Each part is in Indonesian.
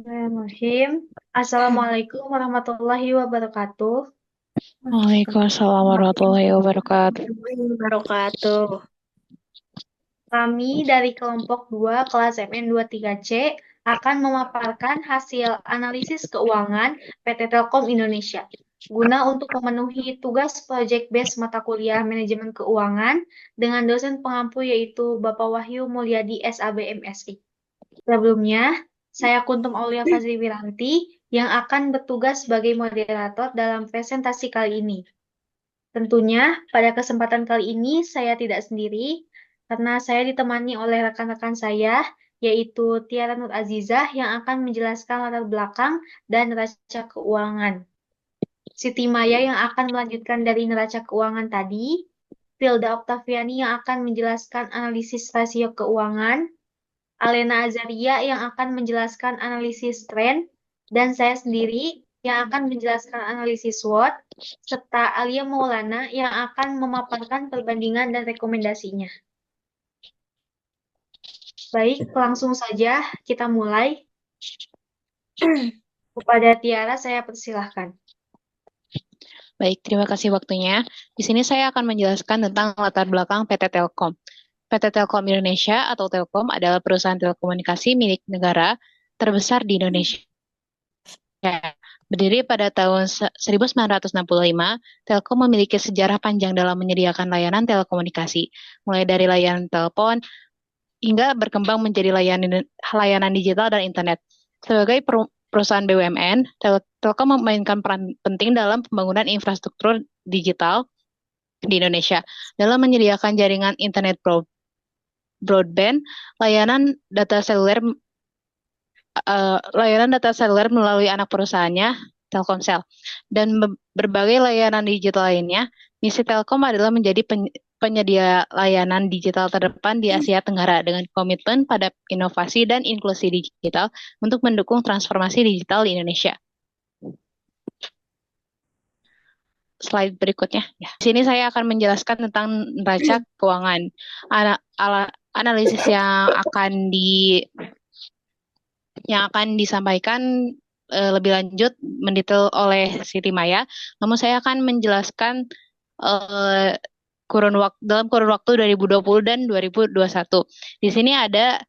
Bismillahirrahmanirrahim. Assalamualaikum warahmatullahi wabarakatuh. Waalaikumsalam warahmatullahi wabarakatuh. Wabarakatuh. Kami dari kelompok 2 kelas MN 23C akan memaparkan hasil analisis keuangan PT Telkom Indonesia guna untuk memenuhi tugas project base mata kuliah manajemen keuangan dengan dosen pengampu yaitu Bapak Wahyu Mulyadi SAB MSI. Sebelumnya, saya Kuntum Aulia Fazli Wiranti yang akan bertugas sebagai moderator dalam presentasi kali ini. Tentunya, pada kesempatan kali ini saya tidak sendiri, karena saya ditemani oleh rekan-rekan saya, yaitu Tiara Nur Azizah yang akan menjelaskan latar belakang dan neraca keuangan. Siti Maya yang akan melanjutkan dari neraca keuangan tadi, Tilda Oktaviani yang akan menjelaskan analisis rasio keuangan, Alena Azaria yang akan menjelaskan analisis tren, dan saya sendiri yang akan menjelaskan analisis SWOT, serta Alia Maulana yang akan memaparkan perbandingan dan rekomendasinya. Baik, langsung saja kita mulai. Kepada Tiara, saya persilahkan. Baik, terima kasih waktunya. Di sini saya akan menjelaskan tentang latar belakang PT Telkom. PT Telkom Indonesia atau Telkom adalah perusahaan telekomunikasi milik negara terbesar di Indonesia. Berdiri pada tahun 1965, Telkom memiliki sejarah panjang dalam menyediakan layanan telekomunikasi, mulai dari layanan telepon hingga berkembang menjadi layanan digital dan internet. Sebagai perusahaan BUMN, Telkom memainkan peran penting dalam pembangunan infrastruktur digital di Indonesia dalam menyediakan jaringan internet broadband, layanan data seluler melalui anak perusahaannya, Telkomsel, dan berbagai layanan digital lainnya. Misi Telkom adalah menjadi penyedia layanan digital terdepan di Asia Tenggara dengan komitmen pada inovasi dan inklusi digital untuk mendukung transformasi digital di Indonesia. Slide berikutnya. Ya. Di sini saya akan menjelaskan tentang neraca keuangan. Analisis yang akan disampaikan lebih lanjut mendetail oleh Siti Maya. Namun saya akan menjelaskan uh, dalam kurun waktu 2020 dan 2021. Di sini ada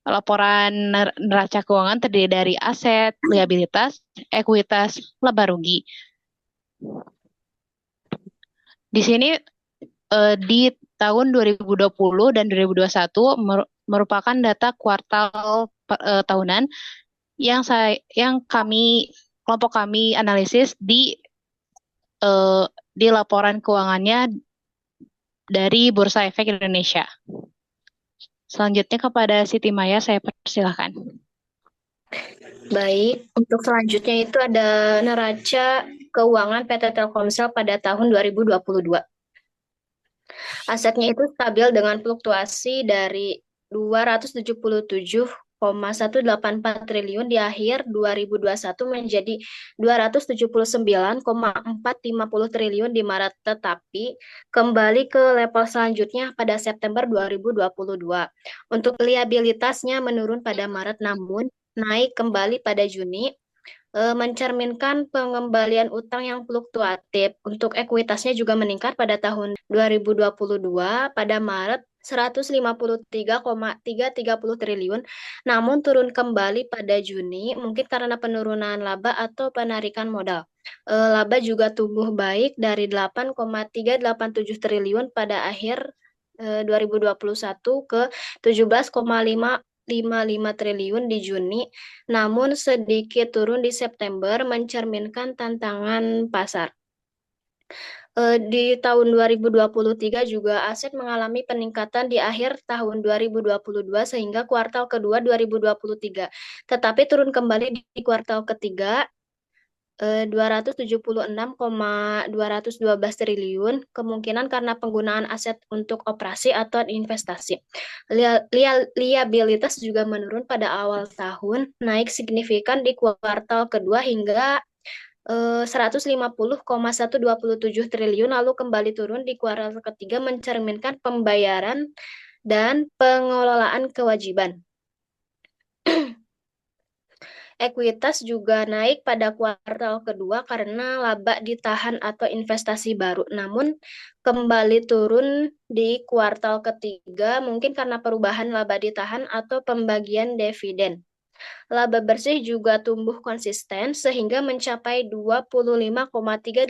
laporan neraca keuangan terdiri dari aset, liabilitas, ekuitas, laba rugi. Di sini di tahun 2020 dan 2021 merupakan data kuartal tahunan yang kelompok kami analisis di laporan keuangannya dari Bursa Efek Indonesia. Selanjutnya kepada Siti Maya, saya persilahkan. Baik, untuk selanjutnya itu ada neraca keuangan PT Telkomsel pada tahun 2022. Asetnya itu stabil dengan fluktuasi dari 277,184 triliun di akhir 2021 menjadi 279,450 triliun di Maret, tetapi kembali ke level selanjutnya pada September 2022. Untuk liabilitasnya menurun pada Maret namun naik kembali pada Juni, mencerminkan pengembalian utang yang fluktuatif. Untuk ekuitasnya juga meningkat pada tahun 2022 pada Maret 153,330 triliun, namun turun kembali pada Juni mungkin karena penurunan laba atau penarikan modal. Laba juga tumbuh baik dari 8,387 triliun pada akhir 2021 ke 17,555 triliun di Juni, namun sedikit turun di September mencerminkan tantangan pasar. Di tahun 2023 juga aset mengalami peningkatan di akhir tahun 2022 sehingga kuartal kedua 2023, tetapi turun kembali di kuartal ketiga 276,212 triliun, kemungkinan karena penggunaan aset untuk operasi atau investasi. Liabilitas juga menurun pada awal tahun, naik signifikan di kuartal kedua hingga 150,127 triliun, lalu kembali turun di kuartal ketiga mencerminkan pembayaran dan pengelolaan kewajiban. Ekuitas juga naik pada kuartal kedua karena laba ditahan atau investasi baru, namun kembali turun di kuartal ketiga mungkin karena perubahan laba ditahan atau pembagian dividen. Laba bersih juga tumbuh konsisten sehingga mencapai 25,389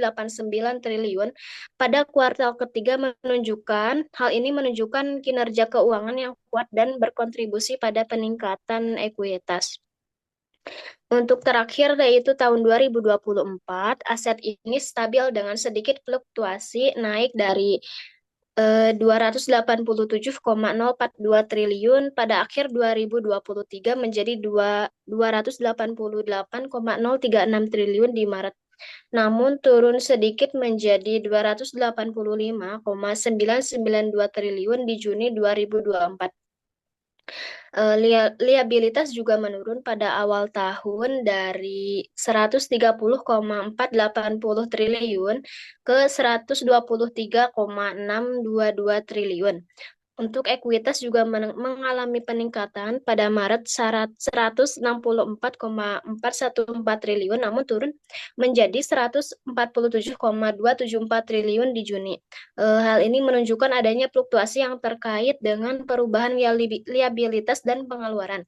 triliun pada kuartal ketiga hal ini menunjukkan kinerja keuangan yang kuat dan berkontribusi pada peningkatan ekuitas. Untuk terakhir yaitu tahun 2024, aset ini stabil dengan sedikit fluktuasi naik dari 287,042 triliun pada akhir 2023 menjadi 288,036 triliun di Maret. Namun turun sedikit menjadi 285,992 triliun di Juni 2024. Liabilitas juga menurun pada awal tahun dari 130,480 triliun ke 123,622 triliun. Untuk ekuitas juga mengalami peningkatan pada Maret 164,414 triliun namun turun menjadi 147,274 triliun di Juni. Hal ini menunjukkan adanya fluktuasi yang terkait dengan perubahan liabilitas dan pengeluaran.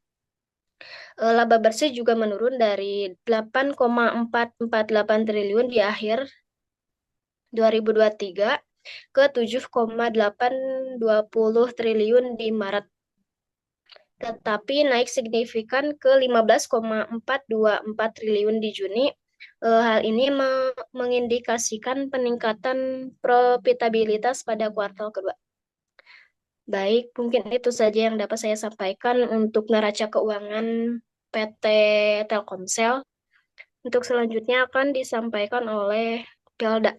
Laba bersih juga menurun dari 8,448 triliun di akhir 2023 ke 7,820 triliun di Maret, tetapi naik signifikan ke 15,424 triliun di Juni. Hal ini mengindikasikan peningkatan profitabilitas pada kuartal kedua. Baik, mungkin itu saja yang dapat saya sampaikan untuk neraca keuangan PT Telkomsel. Untuk selanjutnya akan disampaikan oleh Pilda.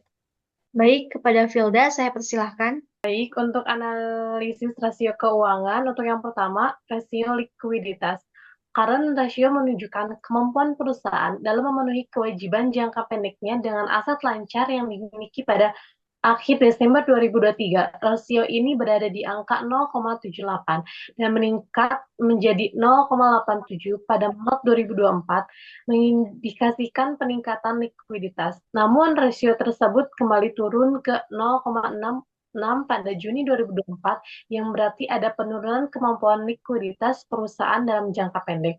Baik, kepada Filda saya persilahkan. Baik, untuk analisis rasio keuangan, untuk yang pertama, rasio likuiditas. Current ratio menunjukkan kemampuan perusahaan dalam memenuhi kewajiban jangka pendeknya dengan aset lancar yang dimiliki pada akhir Desember 2023. Rasio ini berada di angka 0,78 dan meningkat menjadi 0,87 pada Maret 2024, mengindikasikan peningkatan likuiditas. Namun rasio tersebut kembali turun ke 0,66 pada Juni 2024, yang berarti ada penurunan kemampuan likuiditas perusahaan dalam jangka pendek.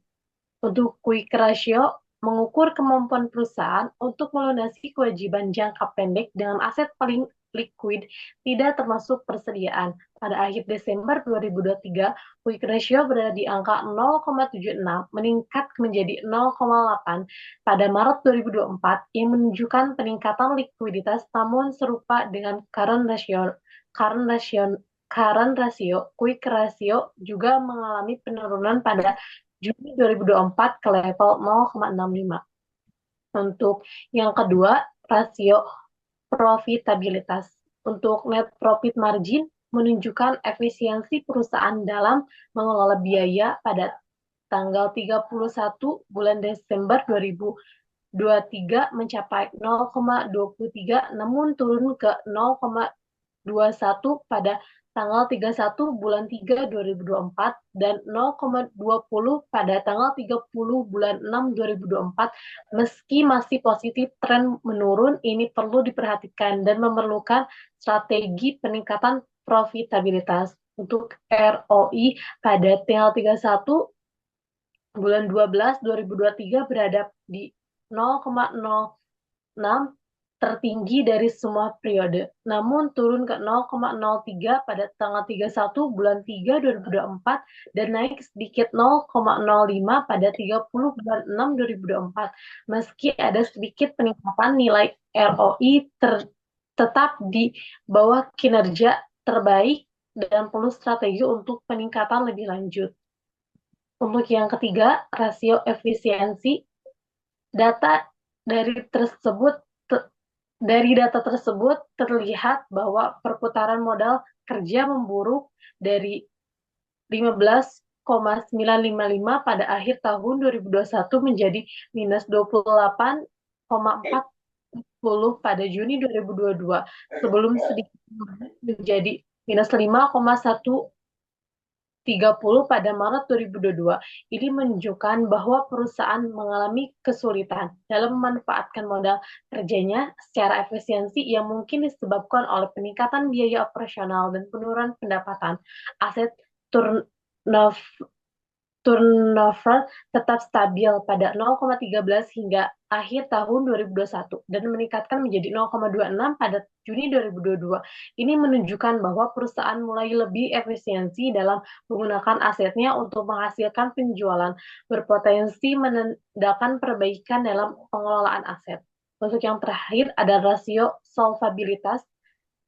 Untuk quick ratio mengukur kemampuan perusahaan untuk melunasi kewajiban jangka pendek dengan aset paling liquid tidak termasuk persediaan. Pada akhir Desember 2023, quick ratio berada di angka 0,76, meningkat menjadi 0,8 pada Maret 2024, yang menunjukkan peningkatan likuiditas namun serupa dengan current ratio, quick ratio juga mengalami penurunan pada Juni 2024 ke level 0,65. Untuk yang kedua, rasio profitabilitas. Untuk net profit margin menunjukkan efisiensi perusahaan dalam mengelola biaya pada tanggal 31 bulan Desember 2023 mencapai 0,23 namun turun ke 0,21 pada tanggal 31 bulan 3 2024 dan 0,20 pada tanggal 30 bulan 6 2024. Meski masih positif tren menurun, ini perlu diperhatikan dan memerlukan strategi peningkatan profitabilitas. Untuk ROI pada tanggal 31 bulan 12 2023 berada di 0,06, tertinggi dari semua periode, namun turun ke 0,03 pada tanggal 31 bulan 3 2024 dan naik sedikit 0,05 pada 30 bulan 6 2024. Meski ada sedikit peningkatan, nilai ROI tetap di bawah kinerja terbaik dan perlu strategi untuk peningkatan lebih lanjut. Untuk yang ketiga, rasio efisiensi. Dari data tersebut terlihat bahwa perputaran modal kerja memburuk dari 15,955 pada akhir tahun 2021 menjadi minus 28,40 pada Juni 2022, sebelum sedikit menjadi minus 5,1 30 pada Maret 2022. Ini menunjukkan bahwa perusahaan mengalami kesulitan dalam memanfaatkan modal kerjanya secara efisiensi yang mungkin disebabkan oleh peningkatan biaya operasional dan penurunan pendapatan. Aset turnover turnover tetap stabil pada 0,13 hingga akhir tahun 2021 dan meningkatkan menjadi 0,26 pada Juni 2022. Ini menunjukkan bahwa perusahaan mulai lebih efisiensi dalam menggunakan asetnya untuk menghasilkan penjualan, berpotensi menandakan perbaikan dalam pengelolaan aset. Untuk yang terakhir ada rasio solvabilitas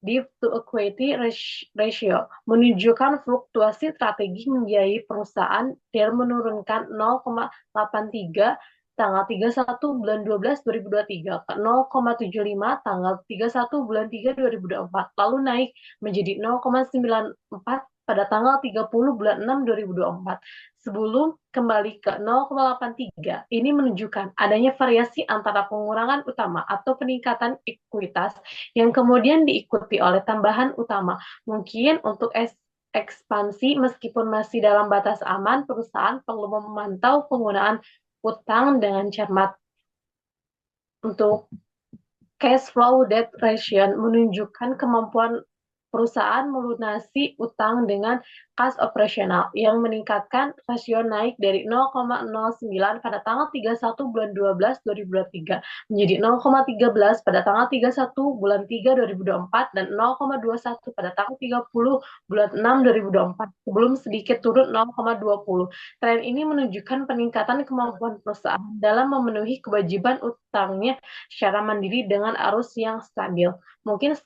debt to equity ratio menunjukkan fluktuasi strategi membiayai perusahaan dan menurunkan 0,83 tanggal 31 bulan 12 2023 ke 0,75 tanggal 31 bulan 3 2024 lalu naik menjadi 0,94 pada tanggal 30 bulan 6 2024 sebelum kembali ke 0,83. Ini menunjukkan adanya variasi antara pengurangan utama atau peningkatan ekuitas yang kemudian diikuti oleh tambahan utama. Mungkin untuk ekspansi meskipun masih dalam batas aman, perusahaan perlu memantau penggunaan utang dengan cermat. Untuk cash flow debt ratio menunjukkan kemampuan perusahaan melunasi utang dengan kas operasional yang meningkatkan rasio naik dari 0,09 pada tanggal 31 bulan 12 2023 menjadi 0,13 pada tanggal 31 bulan 3 2024 dan 0,21 pada tanggal 30 bulan 6 2024 sebelum sedikit turun 0,20. Tren ini menunjukkan peningkatan kemampuan perusahaan dalam memenuhi kewajiban utangnya secara mandiri dengan arus yang stabil. Mungkin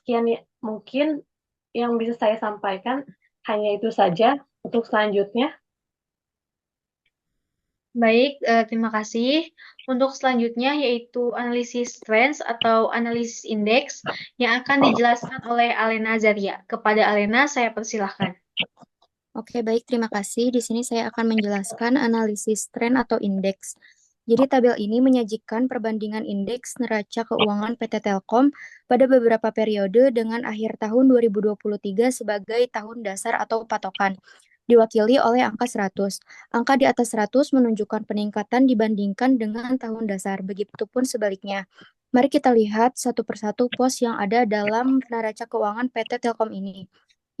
yang bisa saya sampaikan hanya itu saja. Untuk selanjutnya, Baik, terima kasih. Untuk selanjutnya yaitu analisis trends atau analisis indeks yang akan dijelaskan oleh Alena Zaria. Kepada Alena, saya persilahkan. Oke, baik, terima kasih. Di sini saya akan menjelaskan analisis tren atau indeks. Jadi tabel ini menyajikan perbandingan indeks neraca keuangan PT Telkom pada beberapa periode dengan akhir tahun 2023 sebagai tahun dasar atau patokan, diwakili oleh angka 100. Angka di atas 100 menunjukkan peningkatan dibandingkan dengan tahun dasar, begitupun sebaliknya. Mari kita lihat satu persatu pos yang ada dalam neraca keuangan PT Telkom ini.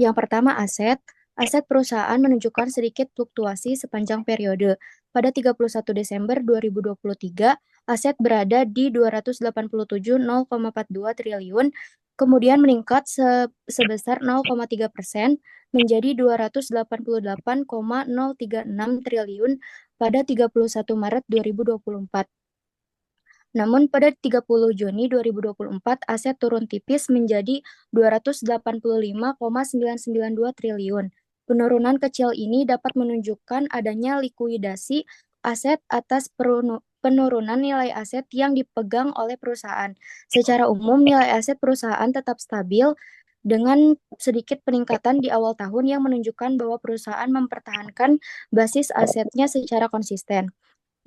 Yang pertama aset. Aset perusahaan menunjukkan sedikit fluktuasi sepanjang periode. Pada 31 Desember 2023, aset berada di 287,042 triliun, kemudian meningkat sebesar 0,3% menjadi 288,036 triliun pada 31 Maret 2024. Namun pada 30 Juni 2024, aset turun tipis menjadi 285,992 triliun. Penurunan kecil ini dapat menunjukkan adanya likuidasi aset atas penurunan nilai aset yang dipegang oleh perusahaan. Secara umum, nilai aset perusahaan tetap stabil dengan sedikit peningkatan di awal tahun yang menunjukkan bahwa perusahaan mempertahankan basis asetnya secara konsisten.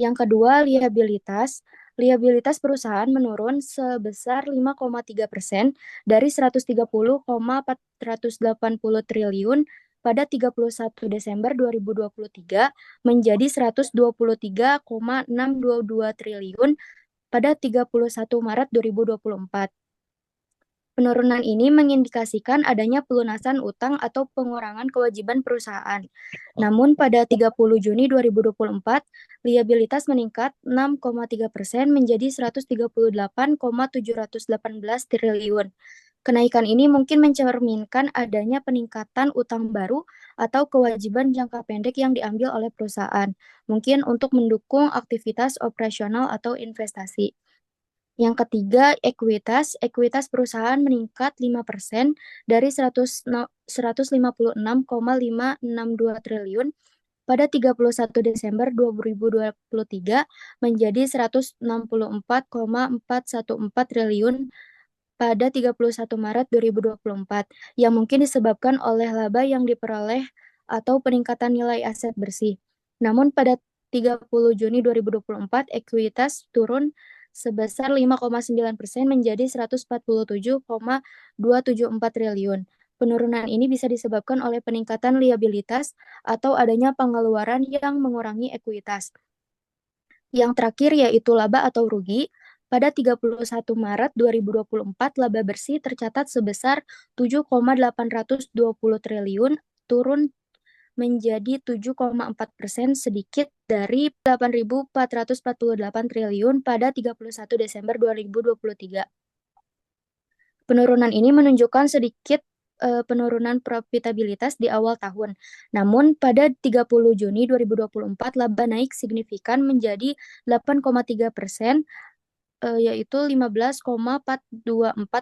Yang kedua, liabilitas. Liabilitas perusahaan menurun sebesar 5,3% dari 130,480 triliun pada 31 Desember 2023 menjadi 123,622 triliun pada 31 Maret 2024. Penurunan ini mengindikasikan adanya pelunasan utang atau pengurangan kewajiban perusahaan. Namun pada 30 Juni 2024, liabilitas meningkat 6,3% menjadi 138,718 triliun. Kenaikan ini mungkin mencerminkan adanya peningkatan utang baru atau kewajiban jangka pendek yang diambil oleh perusahaan, mungkin untuk mendukung aktivitas operasional atau investasi. Yang ketiga, ekuitas. Ekuitas perusahaan meningkat 5% dari 156,562 triliun pada 31 Desember 2023 menjadi 164,414 triliun pada 31 Maret 2024 yang mungkin disebabkan oleh laba yang diperoleh atau peningkatan nilai aset bersih. Namun pada 30 Juni 2024 ekuitas turun sebesar 5,9% menjadi 147,274 triliun. Penurunan ini bisa disebabkan oleh peningkatan liabilitas atau adanya pengeluaran yang mengurangi ekuitas. Yang terakhir yaitu laba atau rugi. Pada 31 Maret 2024, laba bersih tercatat sebesar 7,820 triliun, turun menjadi 7,4%, sedikit dari 8.448 triliun pada 31 Desember 2023. Penurunan ini menunjukkan sedikit penurunan profitabilitas di awal tahun. Namun pada 30 Juni 2024 laba naik signifikan menjadi 8,3%, yaitu 15,424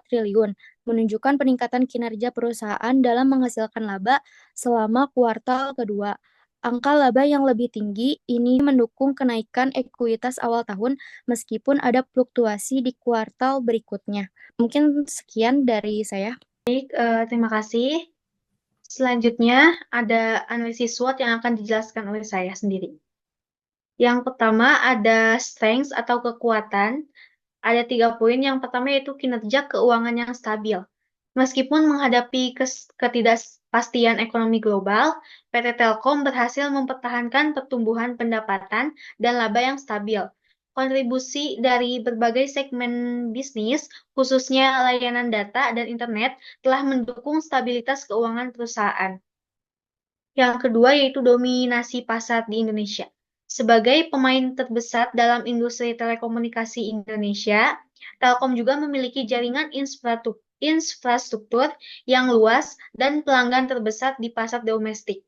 triliun, menunjukkan peningkatan kinerja perusahaan dalam menghasilkan laba selama kuartal kedua. Angka laba yang lebih tinggi ini mendukung kenaikan ekuitas awal tahun meskipun ada fluktuasi di kuartal berikutnya. Mungkin sekian dari saya. Terima kasih. Selanjutnya ada analisis SWOT yang akan dijelaskan oleh saya sendiri. Yang pertama ada strengths atau kekuatan. Ada 3 poin. Yang pertama yaitu kinerja keuangan yang stabil. Meskipun menghadapi ketidakpastian ekonomi global, PT Telkom berhasil mempertahankan pertumbuhan pendapatan dan laba yang stabil. Kontribusi dari berbagai segmen bisnis, khususnya layanan data dan internet, telah mendukung stabilitas keuangan perusahaan. Yang kedua yaitu dominasi pasar di Indonesia. Sebagai pemain terbesar dalam industri telekomunikasi Indonesia, Telkom juga memiliki jaringan infrastruktur yang luas dan pelanggan terbesar di pasar domestik,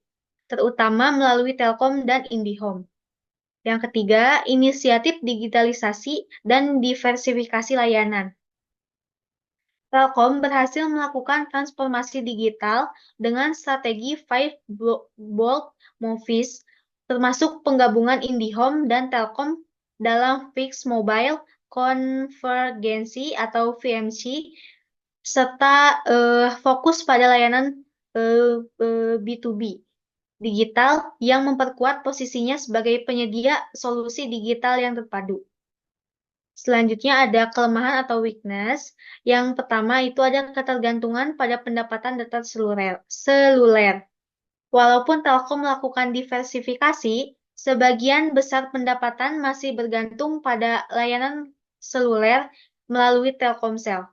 terutama melalui Telkom dan IndiHome. Yang ketiga, inisiatif digitalisasi dan diversifikasi layanan. Telkom berhasil melakukan transformasi digital dengan strategi Five Bold Moves, termasuk penggabungan IndiHome dan Telkom dalam Fixed Mobile Convergency atau VMC, serta fokus pada layanan B2B digital yang memperkuat posisinya sebagai penyedia solusi digital yang terpadu. Selanjutnya ada kelemahan atau weakness. Yang pertama itu ada ketergantungan pada pendapatan data seluler. Walaupun Telkom melakukan diversifikasi, sebagian besar pendapatan masih bergantung pada layanan seluler melalui Telkomsel.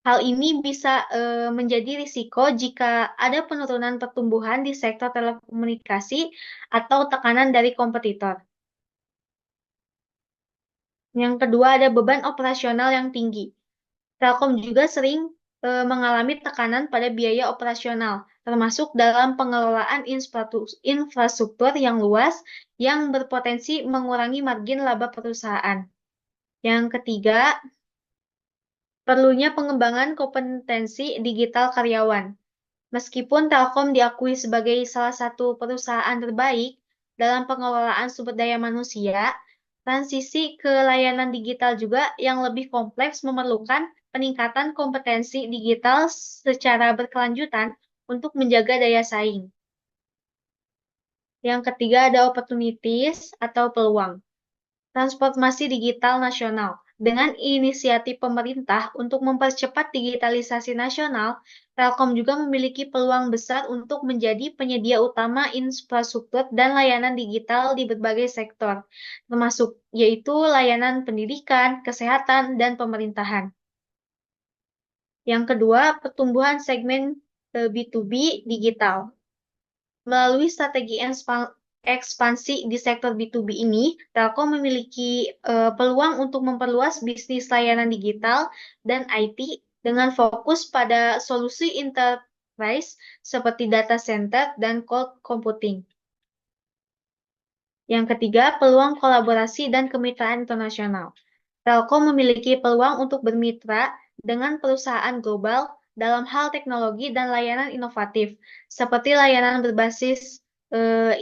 Hal ini bisa menjadi risiko jika ada penurunan pertumbuhan di sektor telekomunikasi atau tekanan dari kompetitor. Yang kedua ada beban operasional yang tinggi. Telkom juga sering mengalami tekanan pada biaya operasional, termasuk dalam pengelolaan infrastruktur yang luas yang berpotensi mengurangi margin laba perusahaan. Yang ketiga, perlunya pengembangan kompetensi digital karyawan. Meskipun Telkom diakui sebagai salah satu perusahaan terbaik dalam pengelolaan sumber daya manusia, transisi ke layanan digital juga yang lebih kompleks memerlukan peningkatan kompetensi digital secara berkelanjutan untuk menjaga daya saing. Yang ketiga ada opportunities atau peluang. Transformasi digital nasional. Dengan inisiatif pemerintah untuk mempercepat digitalisasi nasional, Telkom juga memiliki peluang besar untuk menjadi penyedia utama infrastruktur dan layanan digital di berbagai sektor, termasuk yaitu layanan pendidikan, kesehatan, dan pemerintahan. Yang kedua, pertumbuhan segmen B2B digital. Melalui strategi ekspansi di sektor B2B ini, Telkom memiliki peluang untuk memperluas bisnis layanan digital dan IT dengan fokus pada solusi enterprise seperti data center dan cloud computing. Yang ketiga, peluang kolaborasi dan kemitraan internasional. Telkom memiliki peluang untuk bermitra dengan perusahaan global dalam hal teknologi dan layanan inovatif, seperti layanan berbasis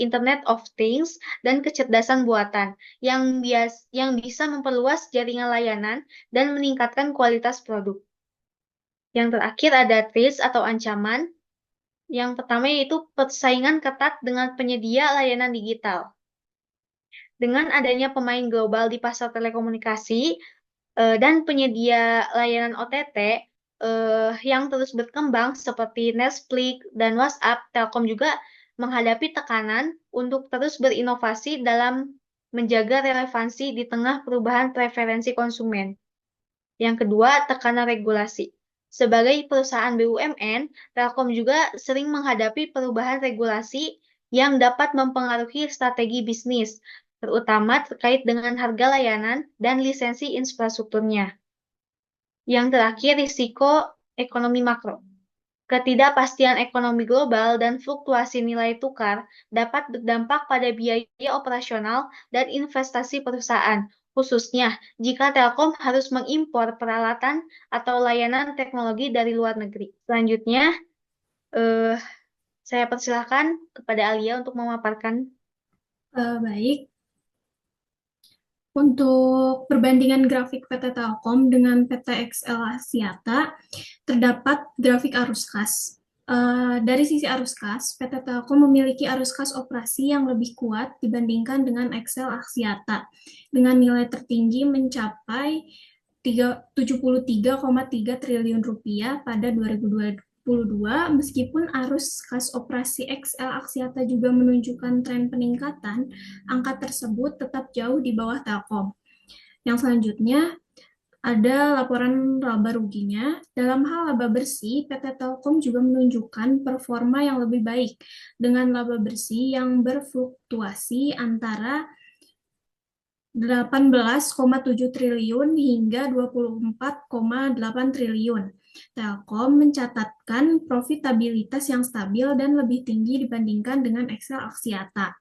Internet of Things dan kecerdasan buatan, yang bisa memperluas jaringan layanan dan meningkatkan kualitas produk. Yang terakhir ada threats atau ancaman. Yang pertama yaitu persaingan ketat dengan penyedia layanan digital. Dengan adanya pemain global di pasar telekomunikasi dan penyedia layanan OTT, yang terus berkembang seperti Netflix dan WhatsApp, Telkom juga menghadapi tekanan untuk terus berinovasi dalam menjaga relevansi di tengah perubahan preferensi konsumen. Yang kedua, tekanan regulasi. Sebagai perusahaan BUMN, Telkom juga sering menghadapi perubahan regulasi yang dapat mempengaruhi strategi bisnis, terutama terkait dengan harga layanan dan lisensi infrastrukturnya. Yang terakhir, risiko ekonomi makro. Ketidakpastian ekonomi global dan fluktuasi nilai tukar dapat berdampak pada biaya operasional dan investasi perusahaan, khususnya jika Telkom harus mengimpor peralatan atau layanan teknologi dari luar negeri. Selanjutnya, saya persilahkan kepada Alia untuk memaparkan. Baik. Untuk perbandingan grafik PT Telkom dengan PT XL Axiata, terdapat grafik arus kas. Dari sisi arus kas, PT Telkom memiliki arus kas operasi yang lebih kuat dibandingkan dengan XL Axiata, dengan nilai tertinggi mencapai 73,3 triliun rupiah pada 2022, meskipun arus kas operasi XL Axiata juga menunjukkan tren peningkatan, angka tersebut tetap jauh di bawah Telkom. Yang selanjutnya, ada laporan laba ruginya. Dalam hal laba bersih, PT Telkom juga menunjukkan performa yang lebih baik dengan laba bersih yang berfluktuasi antara 18,7 triliun hingga 24,8 triliun. Telkom mencatatkan profitabilitas yang stabil dan lebih tinggi dibandingkan dengan XL Axiata,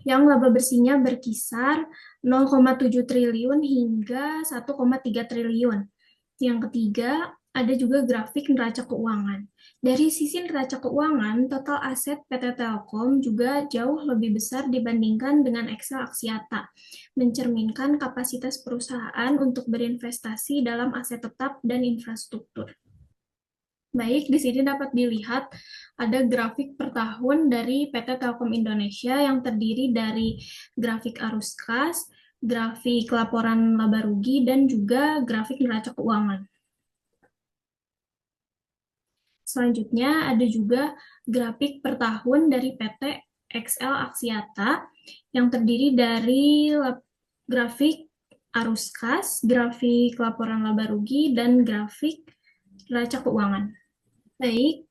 yang laba bersihnya berkisar 0,7 triliun hingga 1,3 triliun. Yang ketiga, ada juga grafik neraca keuangan. Dari sisi neraca keuangan, total aset PT Telkom juga jauh lebih besar dibandingkan dengan XL Axiata, mencerminkan kapasitas perusahaan untuk berinvestasi dalam aset tetap dan infrastruktur. Baik, di sini dapat dilihat ada grafik per tahun dari PT Telkom Indonesia yang terdiri dari grafik arus kas, grafik laporan laba rugi, dan juga grafik neraca keuangan. Selanjutnya ada juga grafik per tahun dari PT XL Axiata yang terdiri dari grafik arus kas, grafik laporan laba rugi, dan grafik neraca keuangan. Baik,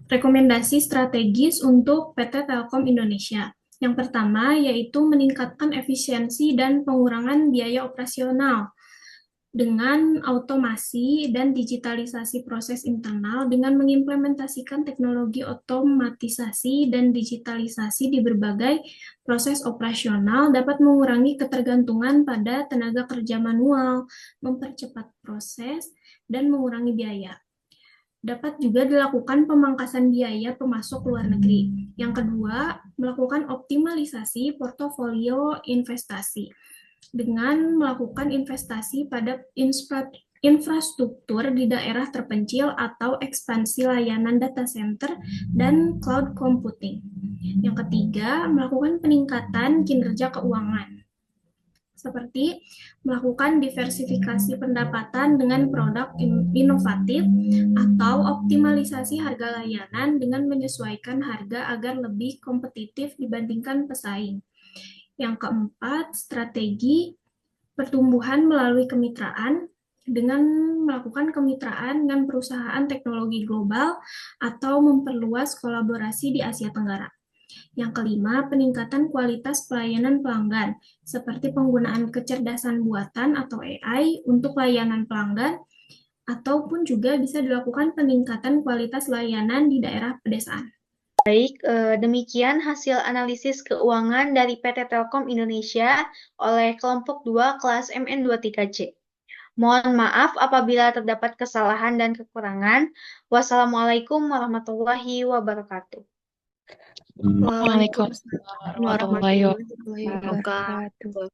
rekomendasi strategis untuk PT Telkom Indonesia. Yang pertama yaitu meningkatkan efisiensi dan pengurangan biaya operasional dengan automasi dan digitalisasi proses internal dengan mengimplementasikan teknologi otomatisasi dan digitalisasi di berbagai proses operasional dapat mengurangi ketergantungan pada tenaga kerja manual, mempercepat proses, dan mengurangi biaya. Dapat juga dilakukan pemangkasan biaya pemasok luar negeri. Yang kedua, melakukan optimalisasi portofolio investasi dengan melakukan investasi pada infrastruktur di daerah terpencil atau ekspansi layanan data center dan cloud computing. Yang ketiga, melakukan peningkatan kinerja keuangan, seperti melakukan diversifikasi pendapatan dengan produk inovatif atau optimalisasi harga layanan dengan menyesuaikan harga agar lebih kompetitif dibandingkan pesaing. Yang keempat, strategi pertumbuhan melalui kemitraan dengan melakukan kemitraan dengan perusahaan teknologi global atau memperluas kolaborasi di Asia Tenggara. Yang kelima, peningkatan kualitas pelayanan pelanggan, seperti penggunaan kecerdasan buatan atau AI untuk layanan pelanggan, ataupun juga bisa dilakukan peningkatan kualitas layanan di daerah pedesaan. Baik, demikian hasil analisis keuangan dari PT Telkom Indonesia oleh kelompok 2 kelas MN23C. Mohon maaf apabila terdapat kesalahan dan kekurangan. Wassalamualaikum warahmatullahi wabarakatuh. Waalaikumsalam warahmatullahi wabarakatuh.